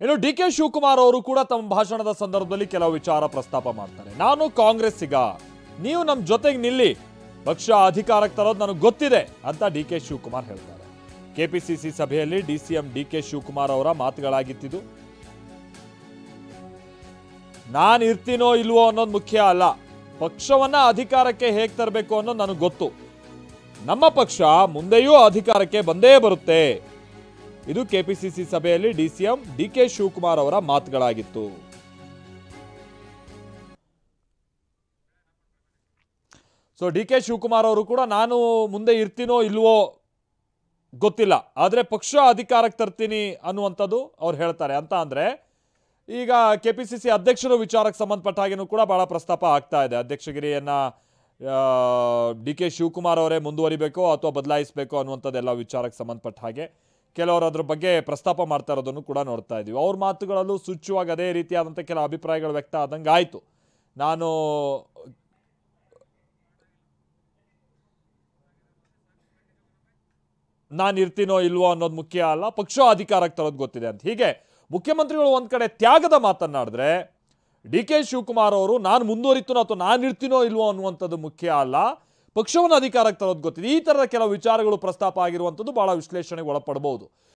ಇನ್ನು D K Shivakumar ಅವರು ಕೂಡ ತಮ್ಮ ಭಾಷಣದ ಸಂದರ್ಭದಲ್ಲಿ ಕೆಲವು ವಿಚಾರ ಪ್ರಸ್ತಾಪ ಮಾಡ್ತಾರೆ. ನಾನು ಕಾಂಗ್ರೆಸ್ಸಿಗ, ನೀವು ನಮ್ಮ ಜೊತೆಗೆ ನಿಲ್ಲಿ, ಪಕ್ಷ ಅಧಿಕಾರಕ್ಕೆ ತರೋದು ನನಗೆ ಗೊತ್ತಿದೆ ಅಂತ ಡಿ ಕೆ ಶಿವಕುಮಾರ್ ಹೇಳ್ತಾರೆ. ಕೆಪಿಸಿಸಿ ಸಭೆಯಲ್ಲಿ ಡಿಸಿಎಂ ಡಿ ಕೆ ಶಿವಕುಮಾರ್ ಅವರ ಮಾತುಗಳಾಗಿತ್ತಿದ್ದು, ನಾನು ಇರ್ತೀನೋ ಇಲ್ವೋ ಅನ್ನೋದು ಮುಖ್ಯ ಅಲ್ಲ, ಪಕ್ಷವನ್ನ ಅಧಿಕಾರಕ್ಕೆ ಹೇಗೆ ತರಬೇಕು ಅನ್ನೋದು ನನಗೆ ಗೊತ್ತು. ನಮ್ಮ ಪಕ್ಷ ಮುಂದೆಯೂ ಅಧಿಕಾರಕ್ಕೆ ಬಂದೇ ಬರುತ್ತೆ. ಇದು ಕೆಪಿಸಿಸಿ ಸಭೆಯಲ್ಲಿ ಡಿಸಿಎಂ ಡಿ ಕೆ ಶಿವಕುಮಾರ್ ಅವರ ಮಾತುಗಳಾಗಿತ್ತು. ಸೊ ಡಿ ಕೆ ಶಿವಕುಮಾರ್ ಅವರು ಕೂಡ ನಾನು ಮುಂದೆ ಇರ್ತೀನೋ ಇಲ್ವೋ ಗೊತ್ತಿಲ್ಲ, ಆದರೆ ಪಕ್ಷ ಅಧಿಕಾರಕ್ಕೆ ತರ್ತೀನಿ ಅನ್ನುವಂಥದ್ದು ಅವ್ರು ಹೇಳ್ತಾರೆ. ಅಂತ ಅಂದ್ರೆ ಈಗ ಕೆಪಿಸಿಸಿ ಅಧ್ಯಕ್ಷರು ವಿಚಾರಕ್ಕೆ ಸಂಬಂಧಪಟ್ಟ ಹಾಗೆನೂ ಕೂಡ ಬಹಳ ಪ್ರಸ್ತಾಪ ಆಗ್ತಾ ಇದೆ. ಅಧ್ಯಕ್ಷಗಿರಿಯನ್ನ ಡಿ ಕೆ ಶಿವಕುಮಾರ್ ಅವರೇ ಮುಂದುವರಿಬೇಕೋ ಅಥವಾ ಬದಲಾಯಿಸಬೇಕೋ ಅನ್ನುವಂಥದ್ದೆಲ್ಲ ವಿಚಾರಕ್ಕೆ ಸಂಬಂಧಪಟ್ಟ ಹಾಗೆ ಕೆಲವರು ಅದ್ರ ಬಗ್ಗೆ ಪ್ರಸ್ತಾಪ ಮಾಡ್ತಾ ಇರೋದನ್ನು ಕೂಡ ನೋಡ್ತಾ ಇದ್ದೀವಿ. ಅವ್ರ ಮಾತುಗಳಲ್ಲೂ ಸೂಚ್ಯವಾಗಿ ಅದೇ ರೀತಿಯಾದಂಥ ಕೆಲ ಅಭಿಪ್ರಾಯಗಳು ವ್ಯಕ್ತ ಆದಂಗೆ ಆಯಿತು. ನಾನು ಇರ್ತೀನೋ ಇಲ್ವೋ ಅನ್ನೋದು ಮುಖ್ಯ ಅಲ್ಲ, ಪಕ್ಷ ಅಧಿಕಾರಕ್ಕೆ ತರೋದು ಗೊತ್ತಿದೆ ಅಂತ. ಹೀಗೆ ಮುಖ್ಯಮಂತ್ರಿಗಳು ಒಂದ್ ಕಡೆ ತ್ಯಾಗದ ಮಾತನ್ನಾಡಿದ್ರೆ, ಡಿ ಕೆ ಶಿವಕುಮಾರ್ ಅವರು ನಾನು ಮುಂದುವರಿತೀನೋ ಅಥವಾ ನಾನು ಇರ್ತೀನೋ ಇಲ್ವೋ ಅನ್ನುವಂಥದ್ದು ಮುಖ್ಯ ಅಲ್ಲ, ಪಕ್ಷವನ್ನು ಅಧಿಕಾರಕ್ಕೆ ತರೋದು ಗೊತ್ತಿದೆ. ಈ ಥರದ ಕೆಲವು ವಿಚಾರಗಳು ಪ್ರಸ್ತಾಪ ಆಗಿರುವಂಥದ್ದು ಬಹಳ ವಿಶ್ಲೇಷಣೆಗೆ ಒಳಪಡಬಹುದು.